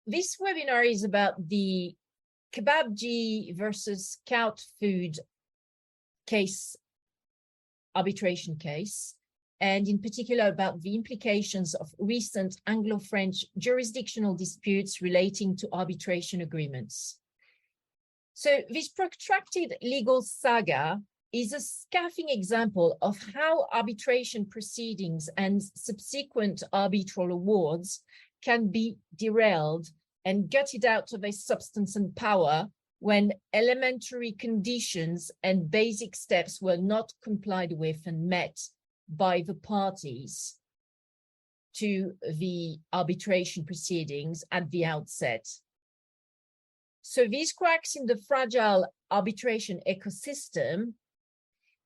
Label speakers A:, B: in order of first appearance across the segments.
A: this webinar is about the Kabab-Ji versus Kout Food case, arbitration case, and in particular about the implications of recent Anglo-French jurisdictional disputes relating to arbitration agreements. So this protracted legal saga is a scathing example of how arbitration proceedings and subsequent arbitral awards can be derailed and gutted out of their substance and power when elementary conditions and basic steps were not complied with and met by the parties to the arbitration proceedings at the outset. So these cracks in the fragile arbitration ecosystem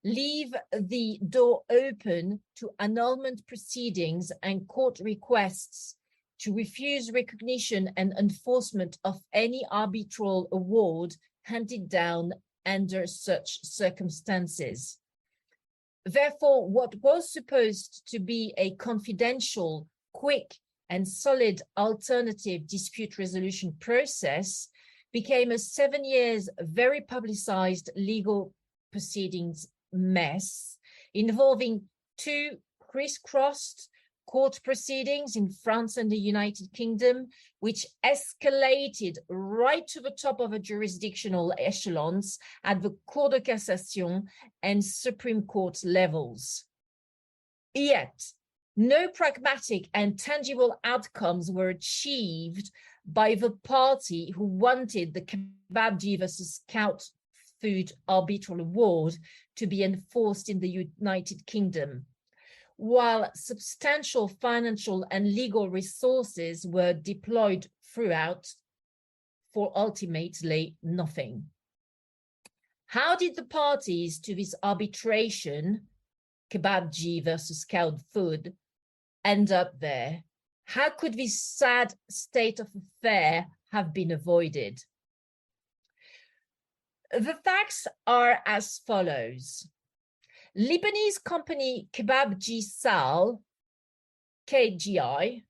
A: leave the door open to annulment proceedings and court requests to refuse recognition and enforcement of any arbitral award handed down under such circumstances. Therefore, what was supposed to be a confidential, quick, and solid alternative dispute resolution process became a 7 years very publicized legal proceedings mess involving two crisscrossed court proceedings in France and the United Kingdom, which escalated right to the top of the jurisdictional echelons at the Cour de Cassation and Supreme Court levels. Yet, no pragmatic and tangible outcomes were achieved by the party who wanted the Kabab-Ji versus Kout Food arbitral award to be enforced in the United Kingdom, while substantial financial and legal resources were deployed throughout for ultimately nothing. How did the parties to this arbitration, Kabab-Ji versus Kout Food, end up there? How could this sad state of affair have been avoided? The facts are as follows. Lebanese company Kabab-Ji Sal, KGI,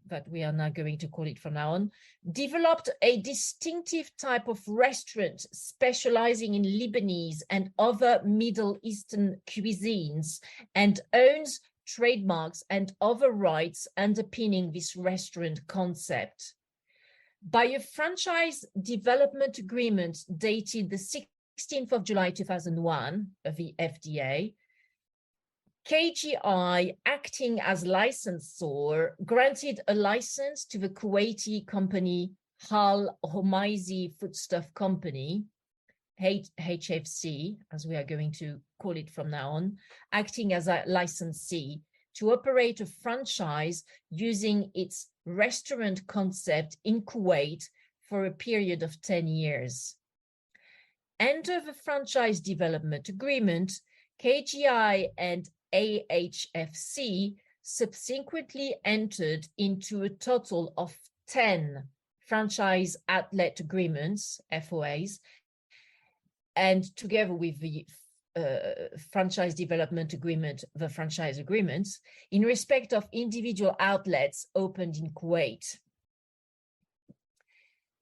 A: that we are now going to call it from now on, developed a distinctive type of restaurant specializing in Lebanese and other Middle Eastern cuisines and owns trademarks and other rights underpinning this restaurant concept. By a franchise development agreement dated the 16th of July 2001 of the FDA, KGI, acting as licensor, granted a license to the Kuwaiti company Hal Homaizi Foodstuff Company, HFC, as we are going to call it from now on, acting as a licensee to operate a franchise using its restaurant concept in Kuwait for a period of 10 years. Under the franchise development agreement, KGI and AHFC subsequently entered into a total of 10 franchise outlet agreements, FOAs, and together with the franchise development agreement, the franchise agreements, in respect of individual outlets opened in Kuwait.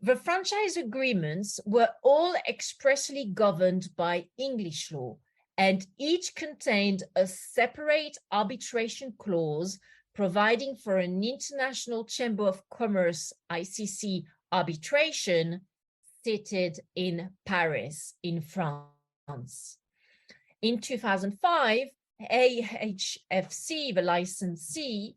A: The franchise agreements were all expressly governed by English law, and each contained a separate arbitration clause providing for an International Chamber of Commerce, ICC, arbitration seated in Paris, in France. In 2005, AHFC, the licensee,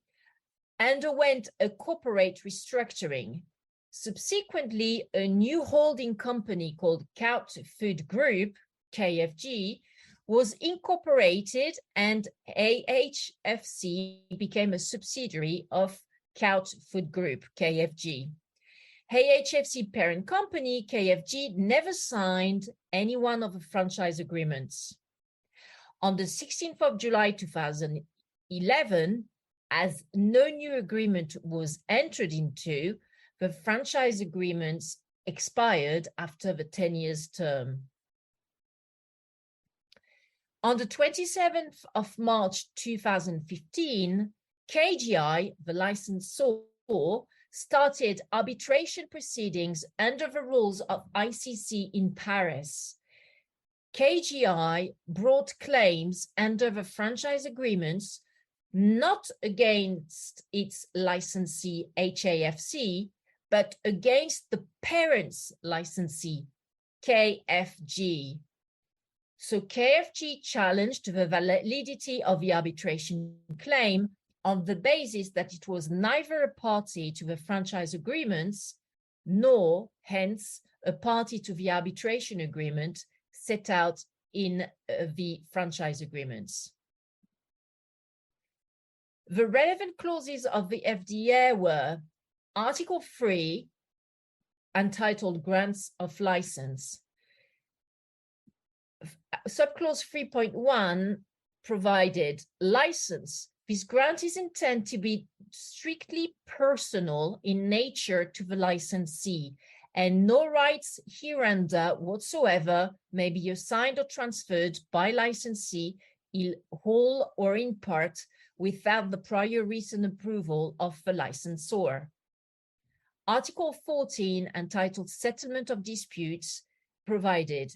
A: underwent a corporate restructuring. Subsequently, a new holding company called Kout Food Group, KFG, was incorporated, and AHFC became a subsidiary of Kout Food Group, KFG. AHFC parent company, KFG, never signed any one of the franchise agreements. On the 16th of July 2011, as no new agreement was entered into, the franchise agreements expired after the 10 years term. On the 27th of March 2015, KGI, the licensor, started arbitration proceedings under the rules of ICC in Paris. KGI brought claims under the franchise agreements not against its licensee HAFC, but against the parent's licensee, KFG. So KFG challenged the validity of the arbitration claim on the basis that it was neither a party to the franchise agreements, nor, hence, a party to the arbitration agreement set out in the franchise agreements. The relevant clauses of the FDA were Article 3, entitled Grants of License. Subclause 3.1 provided license. This grant is intended to be strictly personal in nature to the licensee, and no rights hereunder whatsoever may be assigned or transferred by licensee in whole or in part without the prior written approval of the licensor. Article 14, entitled Settlement of Disputes, provided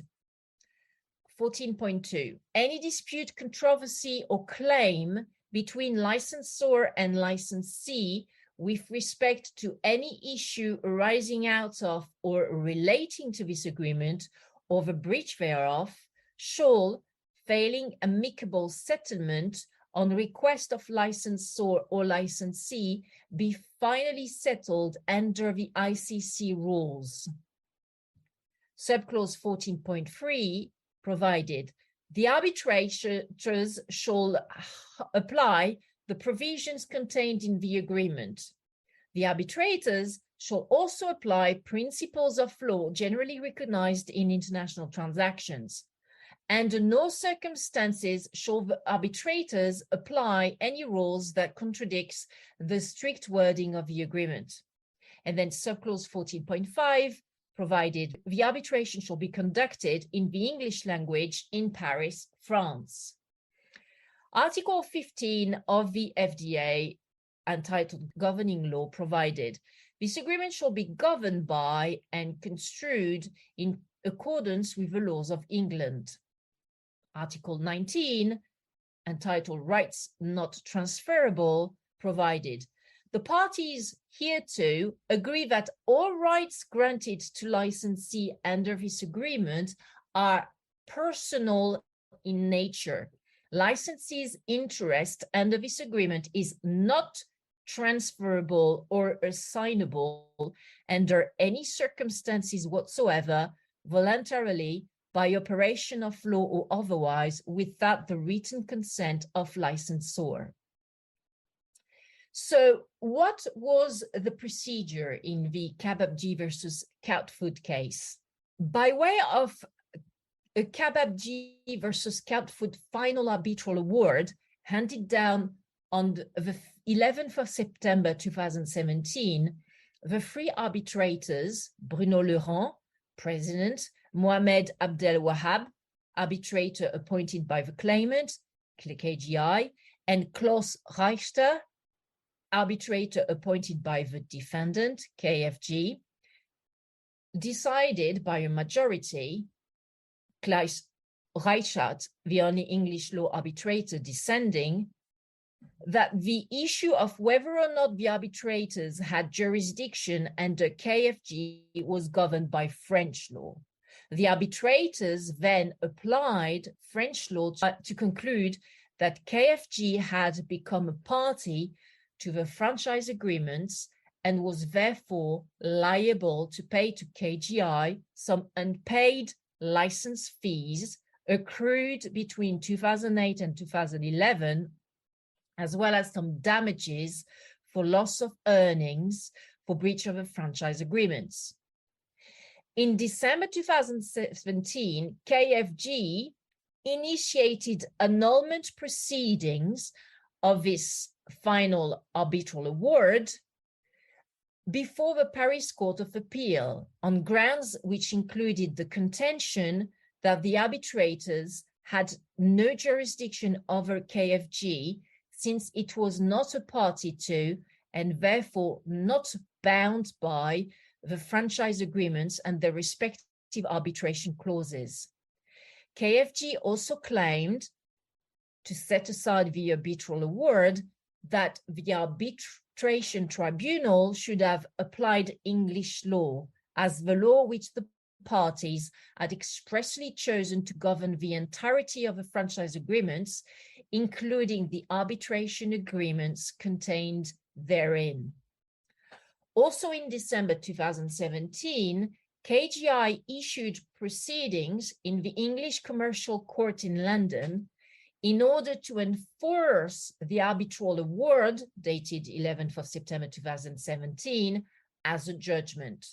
A: 14.2. Any dispute, controversy, or claim between licensor and licensee with respect to any issue arising out of or relating to this agreement or the breach thereof shall, failing amicable settlement on request of licensor or licensee, be finally settled under the ICC rules. Subclause 14.3 provided the arbitrators shall apply the provisions contained in the agreement. The arbitrators shall also apply principles of law generally recognized in international transactions. Under no circumstances shall the arbitrators apply any rules that contradicts the strict wording of the agreement. And then subclause 14.5 provided the arbitration shall be conducted in the English language in Paris, France. Article 15 of the FDA, entitled Governing Law, provided this agreement shall be governed by and construed in accordance with the laws of England. Article 19, entitled Rights Not Transferable, provided the parties hereto agree that all rights granted to licensee under this agreement are personal in nature. Licensee's interest under this agreement is not transferable or assignable under any circumstances whatsoever, voluntarily, by operation of law or otherwise, without the written consent of licensor. So what was the procedure in the Kabab-Ji versus Kout Food case? By way of a Kabab-Ji versus Kout Food final arbitral award handed down on the 11th of September 2017, the three arbitrators, Bruno Laurent, president, Mohamed Abdel Wahab, arbitrator appointed by the claimant, KGI, and Klaus Reichter, arbitrator appointed by the defendant, KFG, decided by a majority, Klaus Reichert, the only English law arbitrator dissenting, that the issue of whether or not the arbitrators had jurisdiction under KFG was governed by French law. The arbitrators then applied French law to conclude that KFG had become a party to the franchise agreements and was therefore liable to pay to KGI some unpaid license fees accrued between 2008 and 2011, as well as some damages for loss of earnings for breach of the franchise agreements. In December 2017, KFG initiated annulment proceedings of this final arbitral award before the Paris Court of Appeal on grounds which included the contention that the arbitrators had no jurisdiction over KFG since it was not a party to and therefore not bound by the franchise agreements and their respective arbitration clauses. KFG also claimed, to set aside the arbitral award, that the arbitration tribunal should have applied English law as the law which the parties had expressly chosen to govern the entirety of the franchise agreements, including the arbitration agreements contained therein. Also in December 2017, KGI issued proceedings in the English Commercial Court in London in order to enforce the arbitral award dated 11th of September 2017 as a judgment.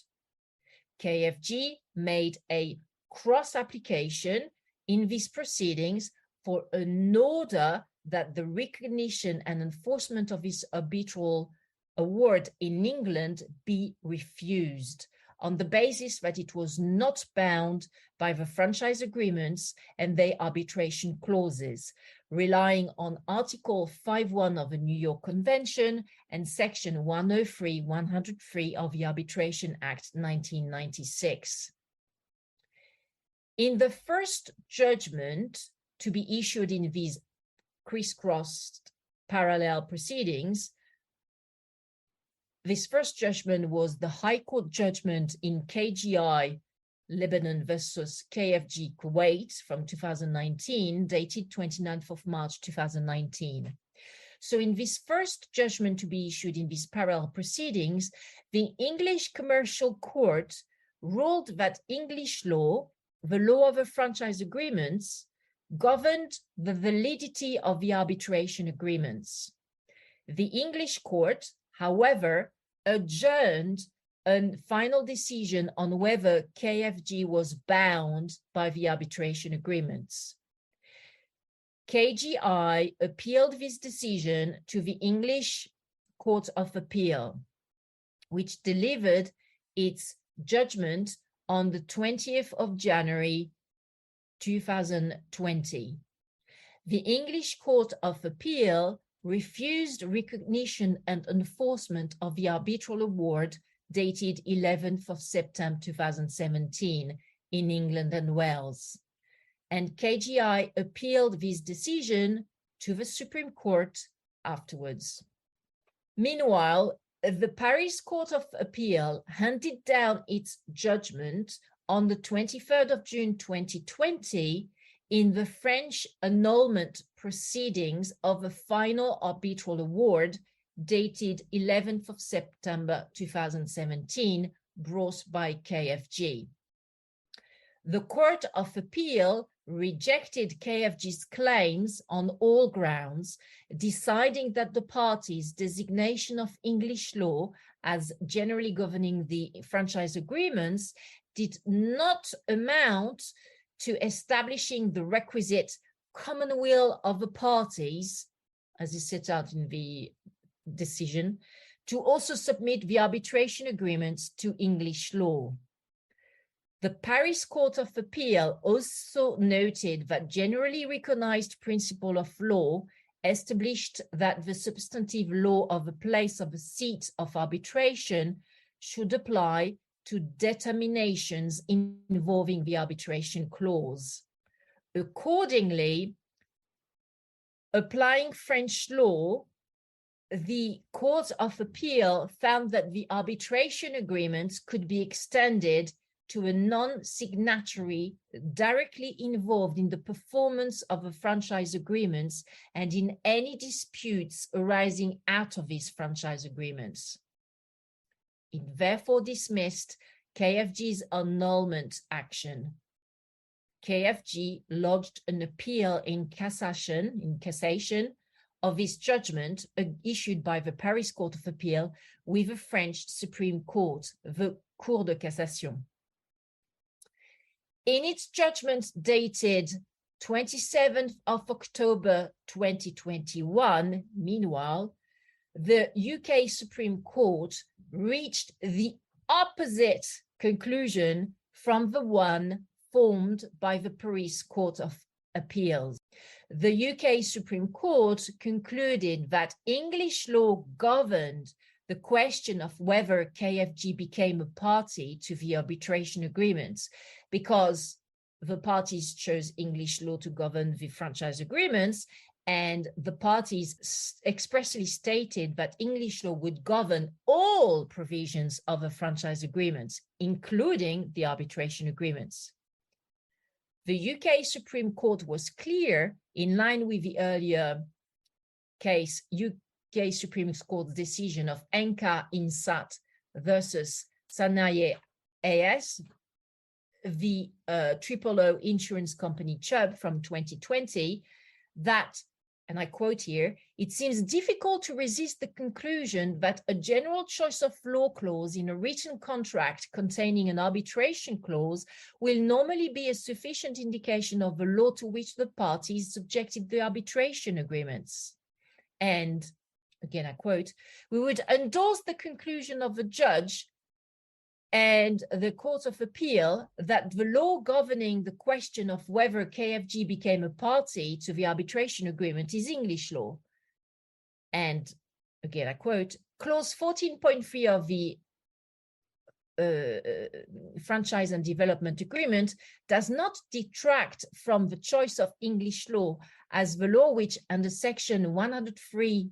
A: KFG made a cross-application in these proceedings for an order that the recognition and enforcement of this arbitral award in England be refused, on the basis that it was not bound by the franchise agreements and their arbitration clauses, relying on Article 5.1 of the New York Convention and Section 103 of the Arbitration Act 1996. In the first judgment to be issued in these crisscrossed parallel proceedings, this first judgment was the High Court judgment in KGI Lebanon versus KFG Kuwait from 2019, dated 29th of March 2019. So in this first judgment to be issued in these parallel proceedings, the English Commercial Court ruled that English law, the law of the franchise agreements, governed the validity of the arbitration agreements. The English court, however, adjourned a final decision on whether KFG was bound by the arbitration agreements. KGI appealed this decision to the English Court of Appeal, which delivered its judgment on the 20th of January 2020. The English Court of Appeal refused recognition and enforcement of the arbitral award dated 11th of September 2017 in England and Wales. And KGI appealed this decision to the Supreme Court afterwards. Meanwhile, the Paris Court of Appeal handed down its judgment on the 23rd of June 2020 in the French annulment proceedings of a final arbitral award dated 11th of September 2017, brought by KFG. The Court of Appeal rejected KFG's claims on all grounds, deciding that the parties' designation of English law as generally governing the franchise agreements did not amount to establishing the requisite common will of the parties, as is set out in the decision, to also submit the arbitration agreements to English law. The Paris Court of Appeal also noted that generally recognized principle of law established that the substantive law of the place of the seat of arbitration should apply to determinations involving the arbitration clause. Accordingly, applying French law, the Court of Appeal found that the arbitration agreements could be extended to a non-signatory directly involved in the performance of the franchise agreements and in any disputes arising out of these franchise agreements. It therefore dismissed KFG's annulment action. KFG lodged an appeal in cassation of this judgment issued by the Paris Court of Appeal with the French Supreme Court, the Cour de Cassation. In its judgment dated 27th of October 2021, meanwhile, the UK Supreme Court reached the opposite conclusion from the one formed by the Paris Court of Appeals. The UK Supreme Court concluded that English law governed the question of whether KFG became a party to the arbitration agreements, because the parties chose English law to govern the franchise agreements, and the parties expressly stated that English law would govern all provisions of the franchise agreements, including the arbitration agreements. The UK Supreme Court was clear, in line with the earlier case, UK Supreme Court's decision of Enka Insat versus Sanaye AS, the O insurance company Chubb from 2020, that, and I quote here, "It seems difficult to resist the conclusion that a general choice of law clause in a written contract containing an arbitration clause will normally be a sufficient indication of the law to which the parties subjected the arbitration agreements." And again, I quote, "We would endorse the conclusion of the judge and the Court of Appeal that the law governing the question of whether KFG became a party to the arbitration agreement is English law." And again, I quote, "Clause 14.3 of the Franchise and Development Agreement does not detract from the choice of English law as the law which, under Section 103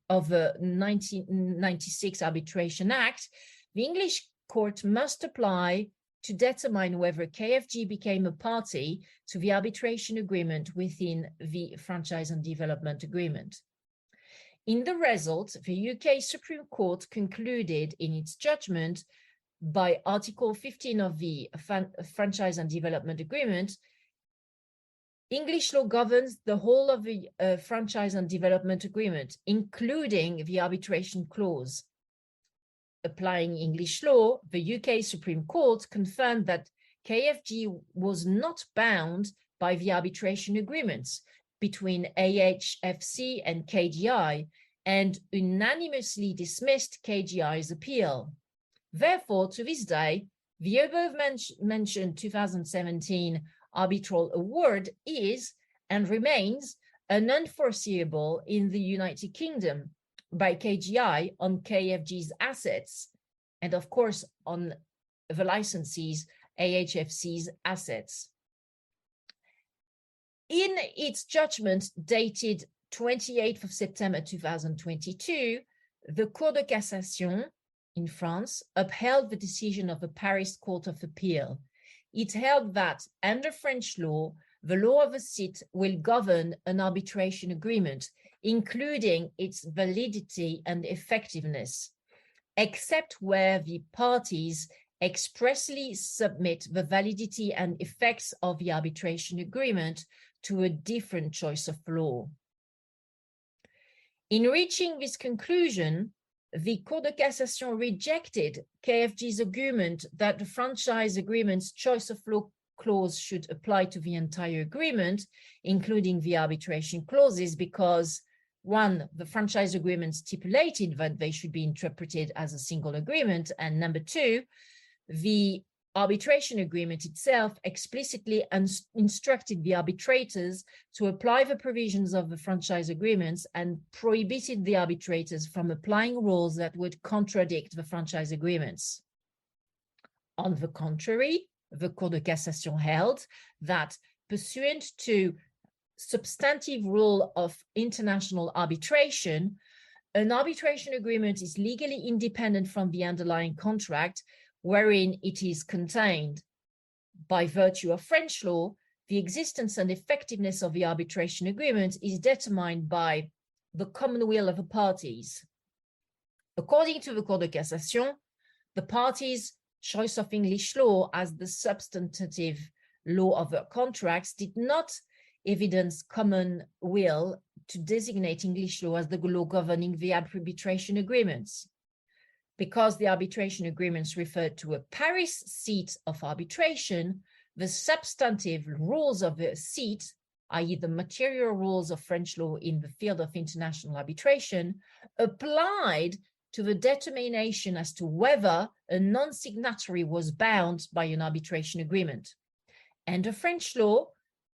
A: of the 1996 Arbitration Act, the English court must apply to determine whether KFG became a party to the arbitration agreement within the Franchise and Development Agreement." In the result, the UK Supreme Court concluded in its judgment by Article 15 of the Franchise and Development Agreement, English law governs the whole of the Franchise and Development Agreement, including the arbitration clause. Applying English law, the UK Supreme Court confirmed that KFG was not bound by the arbitration agreements between AHFC and KGI and unanimously dismissed KGI's appeal. Therefore, to this day, the above mentioned 2017 arbitral award is and remains unenforceable in the United Kingdom by KGI on KFG's assets, and of course on the licensee's AHFC's assets. In its judgment dated 28th of September 2022, the Cour de Cassation in France upheld the decision of the Paris Court of Appeal. It held that under French law, the law of a seat will govern an arbitration agreement, including its validity and effectiveness, except where the parties expressly submit the validity and effects of the arbitration agreement to a different choice of law. In reaching this conclusion, the Cour de Cassation rejected KFG's argument that the franchise agreement's choice of law clause should apply to the entire agreement, including the arbitration clauses, because one, the franchise agreement stipulated that they should be interpreted as a single agreement, and number two, the arbitration agreement itself explicitly instructed the arbitrators to apply the provisions of the franchise agreements and prohibited the arbitrators from applying rules that would contradict the franchise agreements. On the contrary, the Cour de Cassation held that, pursuant to substantive rule of international arbitration, an arbitration agreement is legally independent from the underlying contract wherein it is contained. By virtue of French law, the existence and effectiveness of the arbitration agreement is determined by the common will of the parties. According to the Cour de Cassation, the parties' choice of English law as the substantive law of their contracts did not evidence common will to designate English law as the law governing the arbitration agreements. Because the arbitration agreements referred to a Paris seat of arbitration, the substantive rules of the seat, i.e. the material rules of French law in the field of international arbitration, applied to the determination as to whether a non-signatory was bound by an arbitration agreement. Under French law,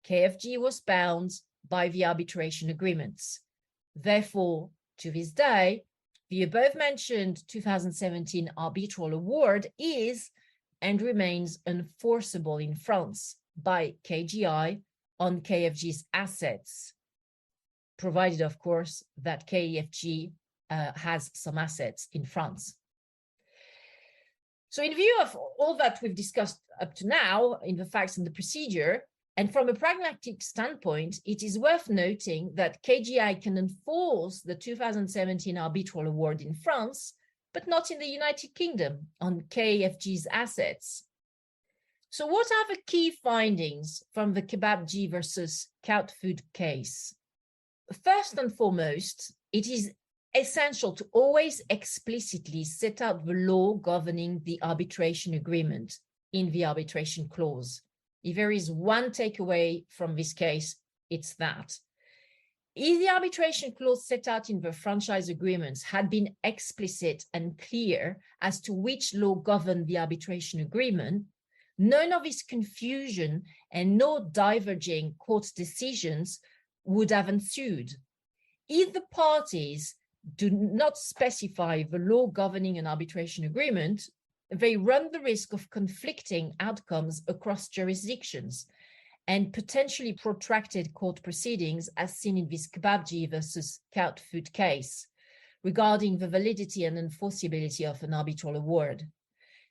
A: KFG was bound by the arbitration agreements. Therefore, to this day, The above-mentioned 2017 arbitral award is and remains enforceable in France by KGI on KFG's assets, provided, of course, that KFG has some assets in France. So in view of all that we've discussed up to now in the facts and the procedure, and from a pragmatic standpoint, it is worth noting that KGI can enforce the 2017 arbitral award in France, but not in the United Kingdom on KFG's assets. So what are the key findings from the Kabab-Ji versus Kout Food case? First and foremost, it is essential to always explicitly set out the law governing the arbitration agreement in the arbitration clause. If there is one takeaway from this case, it's that. If the arbitration clause set out in the franchise agreements had been explicit and clear as to which law governed the arbitration agreement, none of this confusion and no diverging court decisions would have ensued. If the parties do not specify the law governing an arbitration agreement, they run the risk of conflicting outcomes across jurisdictions and potentially protracted court proceedings, as seen in this Kabab-Ji versus Kout Food case, regarding the validity and enforceability of an arbitral award.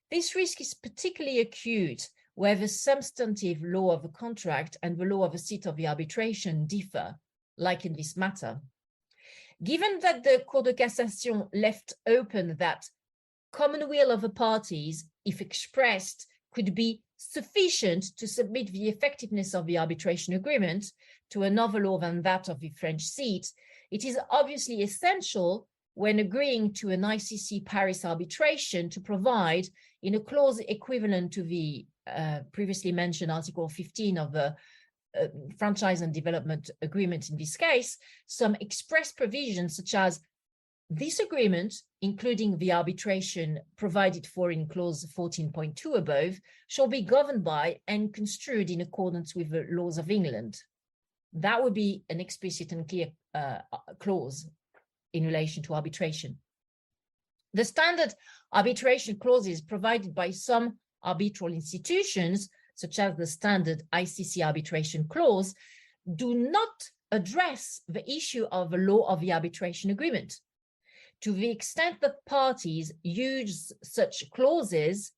A: This risk is particularly acute where the substantive law of a contract and the law of a seat of the arbitration differ, like in this matter. Given that the Cour de Cassation left open that common will of the parties, if expressed, could be sufficient to submit the effectiveness of the arbitration agreement to another law than that of the French seat, it is obviously essential when agreeing to an ICC Paris arbitration to provide, in a clause equivalent to the previously mentioned Article 15 of the Franchise and Development Agreement in this case, some express provisions such as this agreement, including the arbitration provided for in clause 14.2 above, shall be governed by and construed in accordance with the laws of England. That would be an explicit and clear clause in relation to arbitration. The standard arbitration clauses provided by some arbitral institutions, such as the standard ICC arbitration clause, do not address the issue of the law of the arbitration agreement. To the extent that parties use such clauses,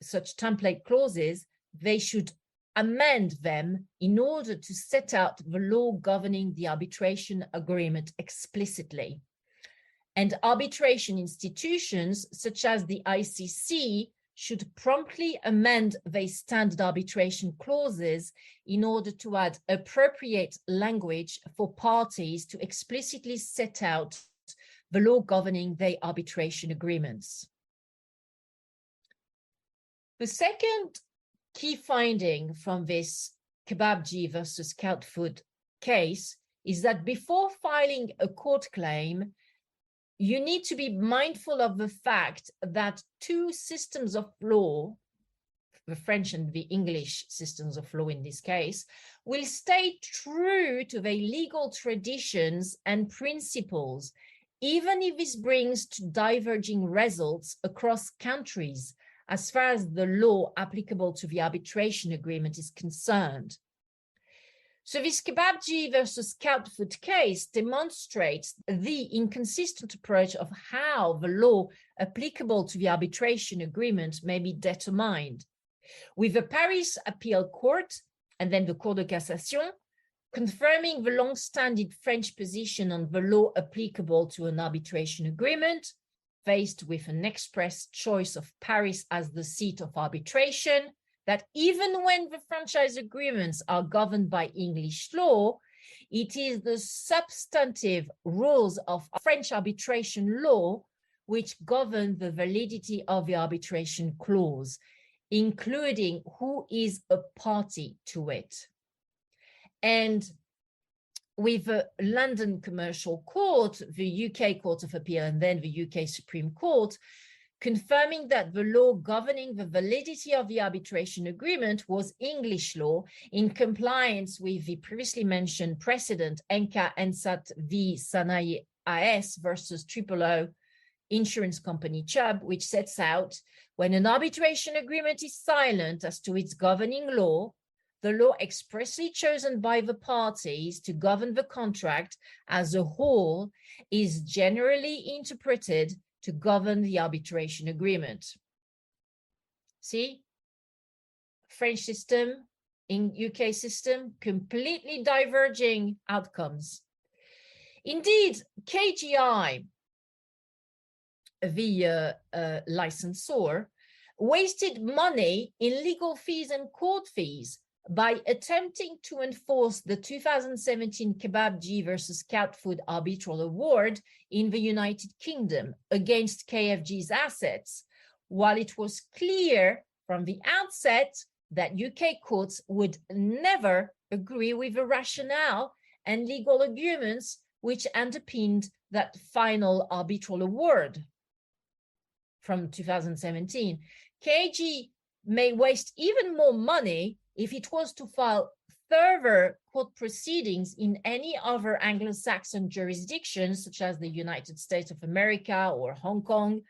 A: such template clauses, they should amend them in order to set out the law governing the arbitration agreement explicitly. And arbitration institutions, such as the ICC, should promptly amend their standard arbitration clauses in order to add appropriate language for parties to explicitly set out the law governing their arbitration agreements. The second key finding from this Kabab-Ji versus Kout Food case is that before filing a court claim, you need to be mindful of the fact that two systems of law, the French and the English systems of law in this case, will stay true to their legal traditions and principles, even if this brings to diverging results across countries as far as the law applicable to the arbitration agreement is concerned. So this Kabab-Ji versus Kout Food case demonstrates the inconsistent approach of how the law applicable to the arbitration agreement may be determined, with the Paris Appeal Court and then the Cour de Cassation confirming the long-standing French position on the law applicable to an arbitration agreement, faced with an express choice of Paris as the seat of arbitration, that even when the franchise agreements are governed by English law, it is the substantive rules of French arbitration law which govern the validity of the arbitration clause, including who is a party to it. And with the London Commercial Court, the UK Court of Appeal, and then the UK Supreme Court, confirming that the law governing the validity of the arbitration agreement was English law in compliance with the previously mentioned precedent, Enka Ensat v. Sanayi AS versus O insurance company Chubb, which sets out when an arbitration agreement is silent as to its governing law, the law expressly chosen by the parties to govern the contract as a whole is generally interpreted to govern the arbitration agreement. See, French system, in UK system, completely diverging outcomes. Indeed, KGI, the licensor, wasted money in legal fees and court fees by attempting to enforce the 2017 Kabab-Ji versus Kout Food arbitral award in the United Kingdom against KFG's assets, while it was clear from the outset that UK courts would never agree with the rationale and legal arguments which underpinned that final arbitral award from 2017. KG may waste even more money if it was to file further court proceedings in any other Anglo-Saxon jurisdictions, such as the United States of America or Hong Kong,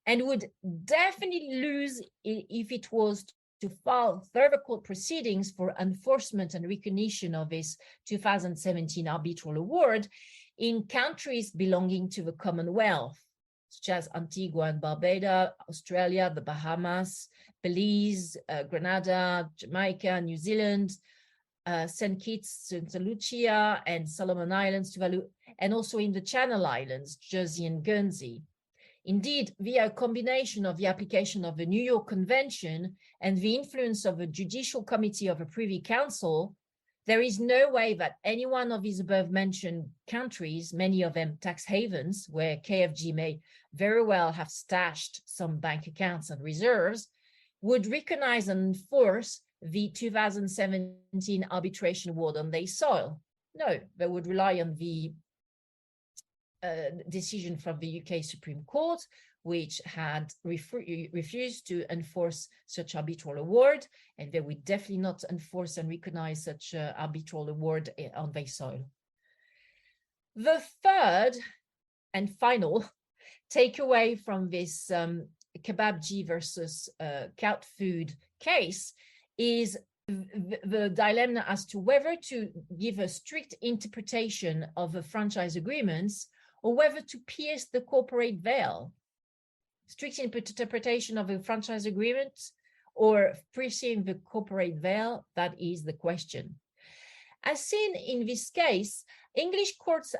A: and would definitely lose if it was to file further court proceedings for enforcement and recognition of this 2017 arbitral award in countries belonging to the Commonwealth, such as Antigua and Barbuda, Australia, the Bahamas, Belize, Grenada, Jamaica, New Zealand, St. Kitts, St. Lucia, and Solomon Islands, Tuvalu, and also in the Channel Islands, Jersey and Guernsey. Indeed, via a combination of the application of the New York Convention and the influence of the Judicial Committee of the Privy Council, there is no way that any one of these above-mentioned countries, many of them tax havens, where KFG may very well have stashed some bank accounts and reserves, would recognize and enforce the 2017 arbitration award on their soil. No, they would rely on the decision from the UK Supreme Court, which had refused to enforce such arbitral award, and they would definitely not enforce and recognize such arbitral award on their soil. The third and final takeaway from this Kabab-Ji versus Kout Food case is the dilemma as to whether to give a strict interpretation of the franchise agreements or whether to pierce the corporate veil. Strict interpretation of a franchise agreement or piercing the corporate veil, that is the question. As seen in this case, English courts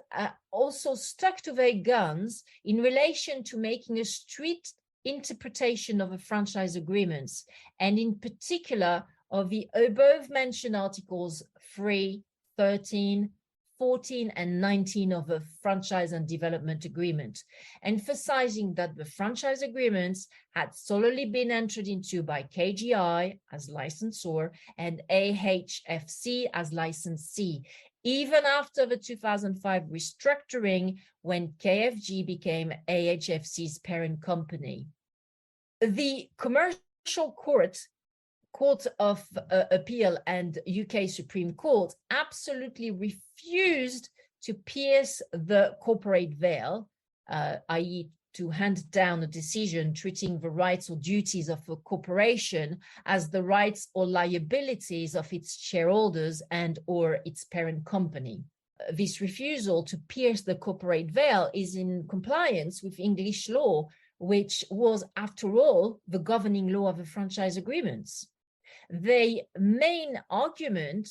A: also stuck to their guns in relation to making a strict interpretation of the franchise agreements, and in particular of the above-mentioned articles 3, 13, 14 and 19 of the Franchise and Development Agreement, emphasizing that the franchise agreements had solely been entered into by KGI as licensor and AHFC as licensee, even after the 2005 restructuring when KFG became AHFC's parent company. The Commercial Court of Appeal and UK Supreme Court absolutely refused to pierce the corporate veil, i.e. to hand down a decision treating the rights or duties of a corporation as the rights or liabilities of its shareholders and or its parent company. This refusal to pierce the corporate veil is in compliance with English law, which was, after all, the governing law of the franchise agreements. The main argument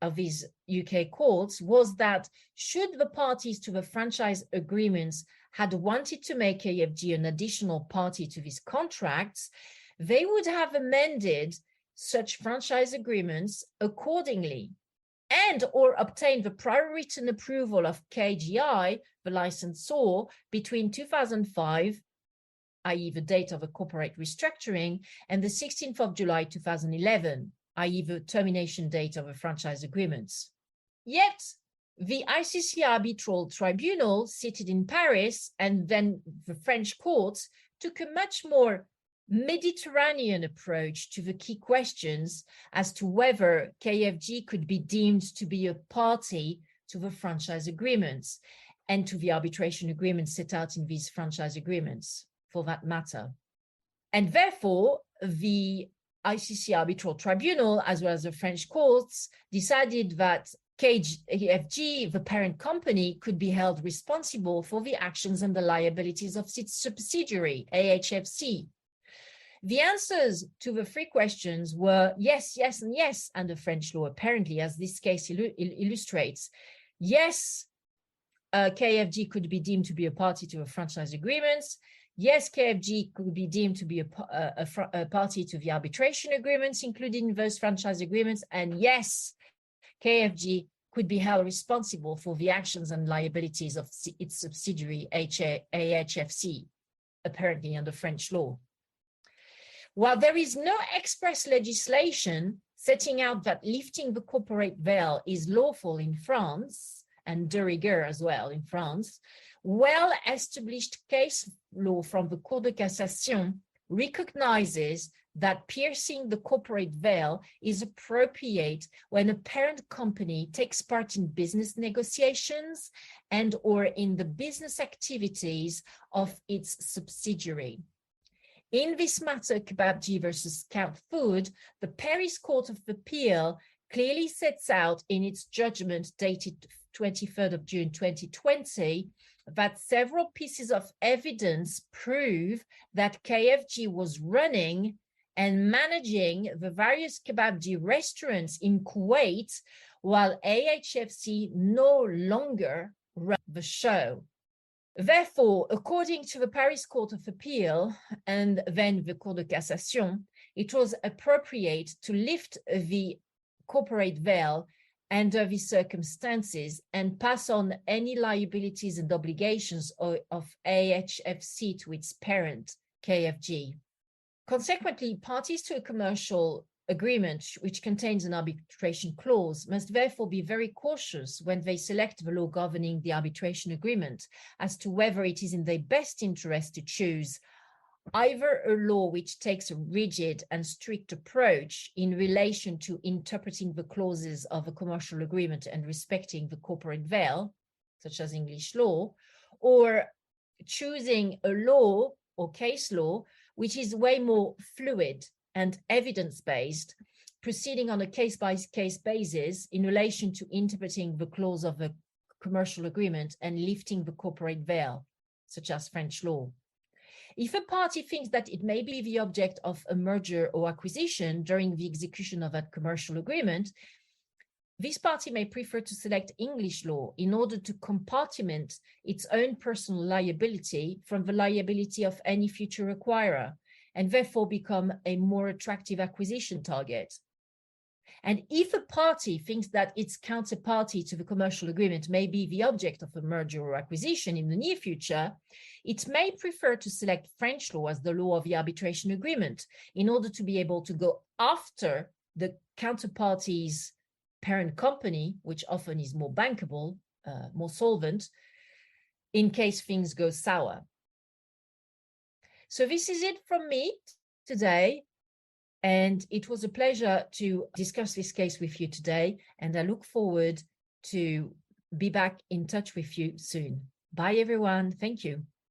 A: of these UK courts was that should the parties to the franchise agreements had wanted to make KFG an additional party to these contracts, they would have amended such franchise agreements accordingly and or obtained the prior written approval of KGI, the licensor, between 2005, i.e. the date of a corporate restructuring, and the 16th of July 2011, i.e. the termination date of the franchise agreements. Yet, the ICC Arbitral Tribunal, seated in Paris, and then the French courts, took a much more Mediterranean approach to the key questions as to whether KFG could be deemed to be a party to the franchise agreements. and to the arbitration agreements set out in these franchise agreements, for that matter. And therefore, the ICC Arbitral Tribunal, as well as the French courts, decided that KFG, the parent company, could be held responsible for the actions and the liabilities of its subsidiary, AHFC. The answers to the three questions were yes, yes, and yes under French law, apparently, as this case illustrates. Yes, KFG could be deemed to be a party to a franchise agreement. Yes, KFG could be deemed to be a party to the arbitration agreements, including those franchise agreements. And yes, KFG could be held responsible for the actions and liabilities of its subsidiary, AHFC, apparently under French law. While there is no express legislation setting out that lifting the corporate veil is lawful in France, and de rigueur as well in France, well-established case law from the Cour de Cassation recognizes that piercing the corporate veil is appropriate when a parent company takes part in business negotiations and or in the business activities of its subsidiary. In this matter, Kabab-Ji versus Kout Food, the Paris Court of Appeal clearly sets out in its judgment dated 23rd of June 2020 that several pieces of evidence prove that KFG was running and managing the various Kabab-Ji restaurants in Kuwait while AHFC no longer ran the show. Therefore, according to the Paris Court of Appeal and then the Cour de Cassation, it was appropriate to lift the corporate veil under these circumstances and pass on any liabilities and obligations of AHFC to its parent, KFG. Consequently, parties to a commercial agreement which contains an arbitration clause must therefore be very cautious when they select the law governing the arbitration agreement as to whether it is in their best interest to choose either a law which takes a rigid and strict approach in relation to interpreting the clauses of a commercial agreement and respecting the corporate veil, such as English law, or choosing a law or case law which is way more fluid and evidence-based, proceeding on a case-by-case basis in relation to interpreting the clause of a commercial agreement and lifting the corporate veil, such as French law. If a party thinks that it may be the object of a merger or acquisition during the execution of that commercial agreement, this party may prefer to select English law in order to compartment its own personal liability from the liability of any future acquirer, and therefore become a more attractive acquisition target. And if a party thinks that its counterparty to the commercial agreement may be the object of a merger or acquisition in the near future, it may prefer to select French law as the law of the arbitration agreement in order to be able to go after the counterparty's parent company, which often is more bankable, more solvent, in case things go sour. So this is it from me today. And it was a pleasure to discuss this case with you today. And I look forward to be back in touch with you soon. Bye, everyone. Thank you.